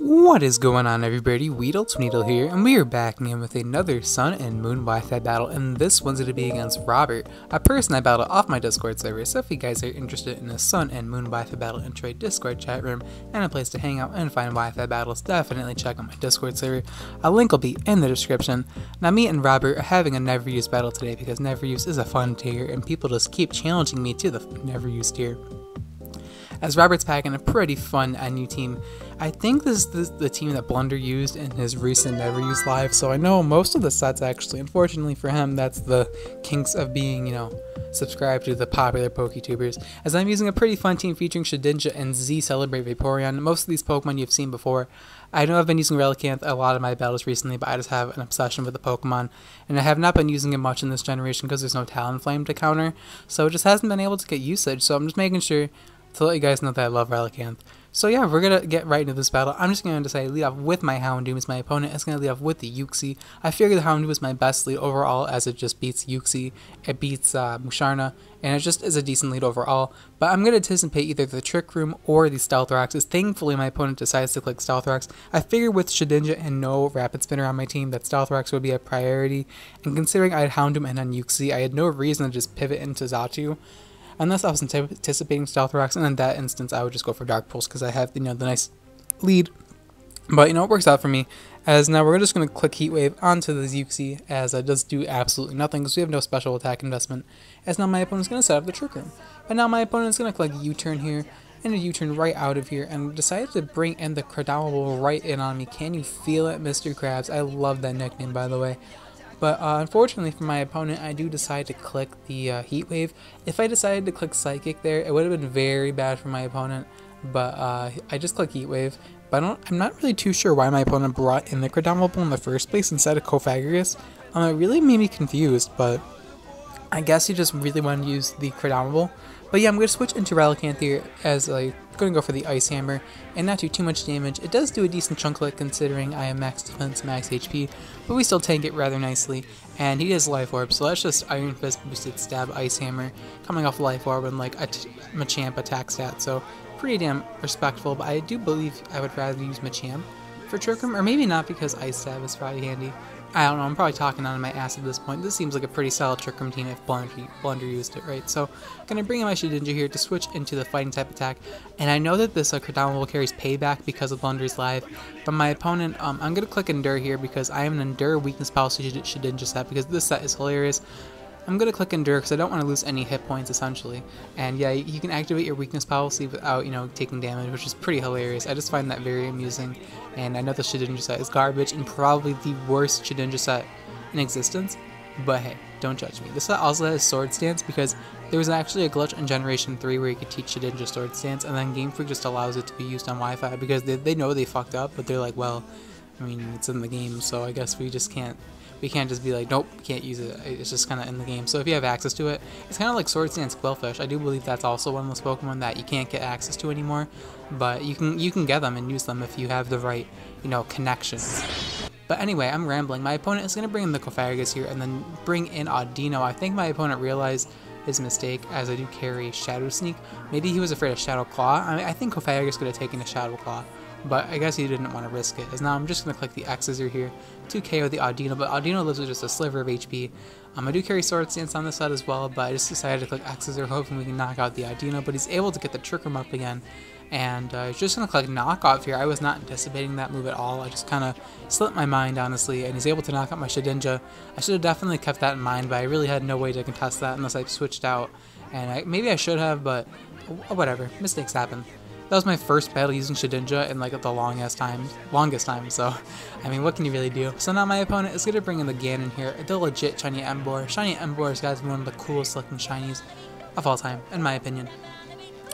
What is going on, everybody? Weedle here, and we are back again with another Sun and Moon Wi-Fi battle, and this one's going to be against Robert, a person I battle off my Discord server. So if you guys are interested in a Sun and Moon Wi-Fi battle and trade Discord chat room and a place to hang out and find Wi-Fi battles, definitely check out my Discord server. A link will be in the description. Now, me and Robert are having a never use battle today because never use is a fun tier, and people just keep challenging me to the never use tier. As Robert's packing a pretty fun NU team. I think this is the team that Blunder used in his recent Never Use live, so I know most of the sets actually. Unfortunately for him, that's the kinks of being, subscribed to the popular PokeTubers. As I'm using a pretty fun team featuring Shedinja and Z Celebrate Vaporeon. Most of these Pokemon you've seen before. I know I've been using Relicanth a lot of my battles recently, but I just have an obsession with the Pokemon, and I have not been using it much in this generation because there's no Talonflame to counter, so it just hasn't been able to get usage, so I'm just making sure to let you guys know that I love Relicanth. So yeah, we're going to get right into this battle. I'm just going to decide to lead off with my Houndoom as my opponent is going to lead off with the Uxie. I figure the Houndoom is my best lead overall as it just beats Uxie, it beats Musharna, and it just is a decent lead overall. But I'm going to anticipate either the Trick Room or the Stealth Rocks, as thankfully my opponent decides to click Stealth Rocks. I figure with Shedinja and no Rapid Spinner on my team that Stealth Rocks would be a priority, and considering I had Houndoom and on Uxie, I had no reason to just pivot into Xatu. Unless I was anticipating Stealth Rocks, and in that instance, I would just go for Dark Pulse because I have, the nice lead. But, it works out for me. As now we're just going to click Heat Wave onto the Uxie, as it does do absolutely nothing because we have no special attack investment. As now my opponent's going to set up the Trick Room. But now my opponent's going to click U-turn here, and a U-turn right out of here, and decided to bring in the Cradawable right in on me. Can you feel it, Mr. Krabs? I love that nickname, by the way. But unfortunately for my opponent, I do decide to click the Heat Wave. If I decided to click Psychic there, it would have been very bad for my opponent. But I just click Heat Wave. But I'm not really too sure why my opponent brought in the Cradawable in the first place instead of Cofagrigus. It really made me confused, but I guess he just really wanted to use the Cradawable. But yeah, I'm going to switch into Relicanth here as I'm going to go for the Ice Hammer and not do too much damage. It does do a decent chunklet considering I am max defense, max HP, but we still tank it rather nicely. And he has Life Orb, so that's just Iron Fist boosted stab Ice Hammer coming off Life Orb and like a Machamp attack stat, so pretty damn respectful. But I do believe I would rather use Machamp for Trick Room, or maybe not because Ice Stab is probably handy. I don't know, I'm probably talking out of my ass at this point. This seems like a pretty solid Trick Room team if Blunder used it, right? So, I'm going to bring in my Shedinja here to switch into the fighting type attack. And I know that this Cradawable carries payback because of Blunder's live. But my opponent, I'm going to click Endure here because I am an Endure weakness policy Shedinja set because this set is hilarious. I'm going to click Endure because I don't want to lose any hit points, essentially. And yeah, you can activate your weakness policy without, taking damage, which is pretty hilarious. I just find that very amusing. And I know the Shedinja set is garbage and probably the worst Shedinja set in existence. But hey, don't judge me. This set also has Sword Stance because there was actually a glitch in Generation 3 where you could teach Shedinja Sword Stance, and then Game Freak just allows it to be used on Wi-Fi because they know they fucked up, but they're like, well, I mean, it's in the game, so I guess we can't just be like, nope, we can't use it. It's just kind of in the game. So if you have access to it, it's kind of like Sword Stance Quillfish. I do believe that's also one of those Pokemon that you can't get access to anymore, but you can get them and use them if you have the right, connections. But anyway, I'm rambling. My opponent is going to bring in the Cofagrigus here and then bring in Audino. I think my opponent realized his mistake as I do carry Shadow Sneak. Maybe he was afraid of Shadow Claw. I think Cofagrigus could have taken a Shadow Claw, but I guess he didn't want to risk it. As now I'm just going to click the X scissor here to KO the Audino, but Audino lives with just a sliver of HP. I do carry Sword Stance on this side as well, but I just decided to click X scissor hoping we can knock out the Audino, but he's able to get the Trick Room up again. And just going to click Knock Off here. I was not anticipating that move at all. I just kind of slipped my mind, honestly, and he's able to knock out my Shedinja. I should have definitely kept that in mind, but I really had no way to contest that unless I switched out. And maybe I should have, but whatever. Mistakes happen. That was my first battle using Shedinja in like the longest time, so I mean, what can you really do? So now my opponent is going to bring in the Ganon here, the legit Shiny Emboar. Shiny Emboar is, guys, one of the coolest looking shinies of all time, in my opinion.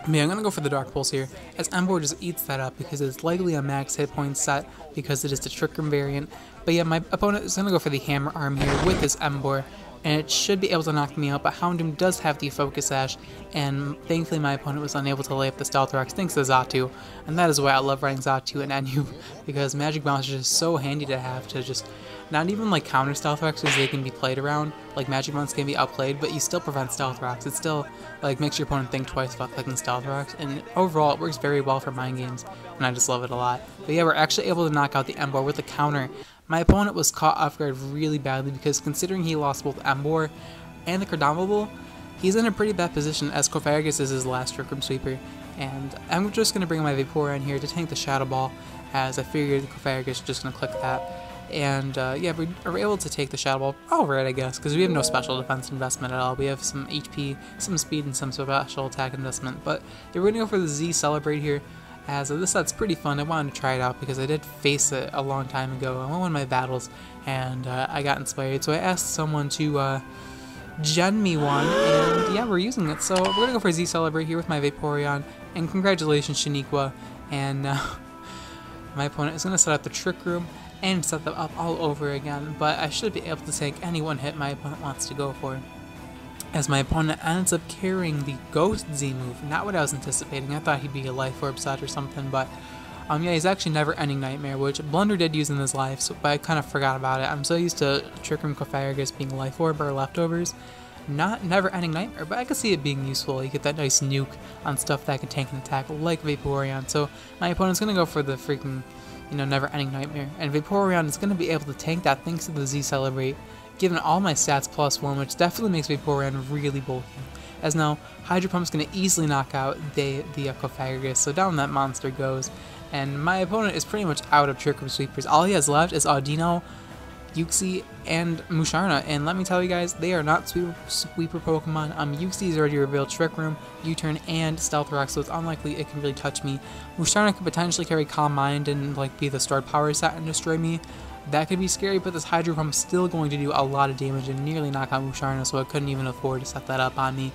I'm going to go for the Dark Pulse here, as Emboar just eats that up because it's likely a max hit point set because it is the Trick Room variant. But yeah, my opponent is going to go for the Hammer Arm here with this Emboar, and it should be able to knock me out, but Houndoom does have the Focus Sash, and thankfully my opponent was unable to lay up the Stealth Rocks thanks to Xatu, and that is why I love running Xatu and NU, because Magic Bounce is just so handy to have to just not even like counter stealth rocks because they can be played around, like magic ones can be outplayed, but you still prevent stealth rocks. It still like makes your opponent think twice about clicking stealth rocks, and overall it works very well for mind games, and I just love it a lot. But yeah, we're actually able to knock out the Embor with the counter. My opponent was caught off guard really badly because considering he lost both Embor and the Cardamable, he's in a pretty bad position as Cofagrigus is his last Trick Room Sweeper. And I'm just going to bring my Vaporeon here to tank the Shadow Ball, as I figured Cofagrigus is just going to click that. And yeah, we are able to take the Shadow Ball alright, I guess, because we have no special defense investment at all. We have some HP, some speed, and some special attack investment. But yeah, we're going to go for the Z Celebrate here, as this set's pretty fun. I wanted to try it out because I did face it a long time ago on one of my battles, and I got inspired. So I asked someone to gen me one, and yeah, we're using it. So we're gonna go for Z Celebrate here with my Vaporeon, and congratulations, Shaniqua. And my opponent is gonna set up the Trick Room and set them up all over again, but I should be able to take any one hit my opponent wants to go for, as my opponent ends up carrying the Ghost Z move. Not what I was anticipating. I thought he'd be a Life Orb set or something, but yeah, he's actually Never Ending Nightmare, which Blunder did use in his life, so, but I kind of forgot about it. I'm so used to Trick Room Cofagrigus being Life Orb or Leftovers, not Never Ending Nightmare, but I can see it being useful. You get that nice nuke on stuff that can tank and attack, like Vaporeon. So my opponent's going to go for the freaking, Never Ending Nightmare, and Vaporeon is going to be able to tank that thanks to the Z Celebrate, given all my stats +1, which definitely makes Vaporeon really bulky. As now, Hydro Pump's going to easily knock out the Cofagrigus, so down that monster goes. And my opponent is pretty much out of Trick Room Sweepers. All he has left is Audino, Uxie, and Musharna, and let me tell you guys, they are not sweeper Pokemon. Uxie's already revealed Trick Room, U-Turn, and Stealth Rock, so it's unlikely it can really touch me. Musharna could potentially carry Calm Mind and like be the stored power set and destroy me. That could be scary, but this Hydro Pump is still going to do a lot of damage and nearly knock out Musharna, so I couldn't even afford to set that up on me.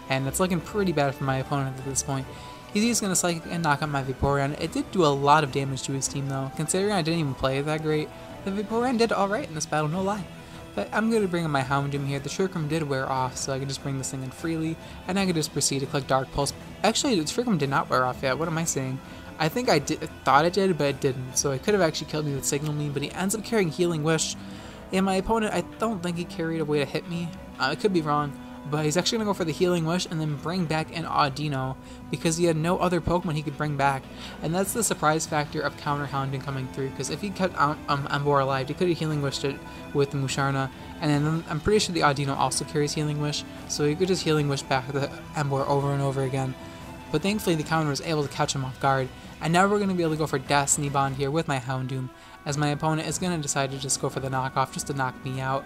And it's looking pretty bad for my opponent at this point. He's just going to Psychic and knock out my Vaporeon. It did do a lot of damage to his team though. Considering I didn't even play it that great, the Vaporeon did alright in this battle, no lie. But I'm going to bring in my Houndoom here. The Trick Room did wear off, so I can just bring this thing in freely, and I can just proceed to click Dark Pulse. Actually, the Trick Room did not wear off yet. What am I saying? I think I thought it did, but it didn't. So it could have actually killed me with Signal Me, but he ends up carrying Healing Wish. And my opponent, I don't think he carried a way to hit me. I could be wrong, but he's actually going to go for the Healing Wish and then bring back an Audino because he had no other Pokemon he could bring back. And that's the surprise factor of Counter Hounding coming through, because if he kept Embor alive, he could have Healing Wished it with the Musharna. And then I'm pretty sure the Audino also carries Healing Wish, so he could just Healing Wish back the Embor over and over again. But thankfully the counter was able to catch him off guard. And now we're going to be able to go for Destiny Bond here with my Houndoom, as my opponent is going to decide to just go for the knockoff just to knock me out.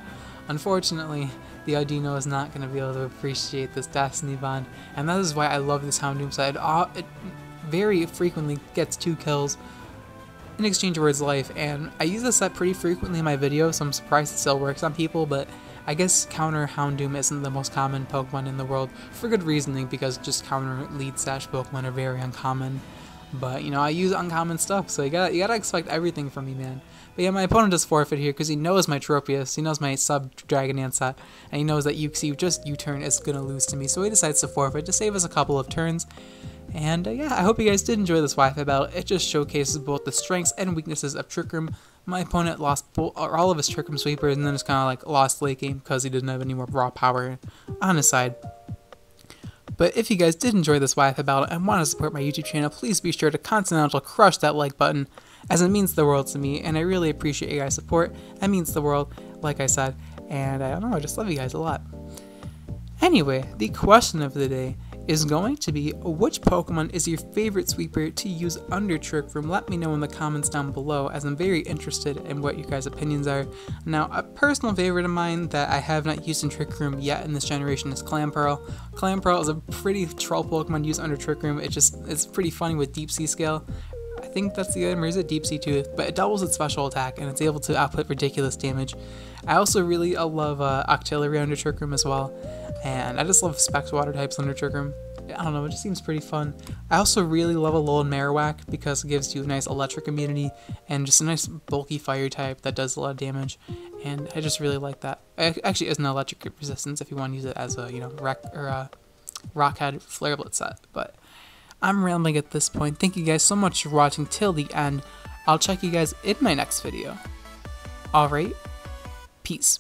Unfortunately, the Audino is not going to be able to appreciate this Destiny Bond, and that is why I love this Houndoom set. It very frequently gets 2 kills in exchange for its life, and I use this set pretty frequently in my videos, so I'm surprised it still works on people, but I guess counter Houndoom isn't the most common Pokemon in the world, for good reasoning, because just counter lead sash Pokemon are very uncommon. But, I use uncommon stuff, so you gotta expect everything from me, man. But yeah, my opponent does forfeit here because he knows my Tropius, he knows my sub-Dragon set, and he knows that Uxie just U-turn is gonna lose to me, so he decides to forfeit to save us a couple of turns. And yeah, I hope you guys did enjoy this Wi-Fi battle. It just showcases both the strengths and weaknesses of Trick Room. My opponent lost all of his Trick Room Sweepers and then just kind of like lost late game because he didn't have any more raw power on his side. But if you guys did enjoy this Wi-Fi battle and want to support my YouTube channel, please be sure to Continental crush that like button, as it means the world to me, and I really appreciate you guys' support. It means the world, like I said, and I don't know, I just love you guys a lot. Anyway, the question of the day is going to be, which Pokemon is your favorite sweeper to use under Trick Room? Let me know in the comments down below, as I'm very interested in what your guys' opinions are. Now, a personal favorite of mine that I have not used in Trick Room yet in this generation is Clamperl. Clamperl is a pretty troll Pokemon used under Trick Room. It's pretty funny with Deep Sea Scale. I think that's the item, or is it Deep Sea Tooth? But it doubles its special attack, and it's able to output ridiculous damage. I also really love Octillery under Trick Room as well, and I just love Specs Water types under Trick Room. I don't know, it just seems pretty fun. I also really love Alolan Marowak because it gives you a nice electric immunity and just a nice bulky fire type that does a lot of damage, and I just really like that. It actually is an electric resistance if you want to use it as a Rockhead Flare Blitz set, but I'm rambling at this point. Thank you guys so much for watching till the end. I'll check you guys in my next video. Alright, Peace.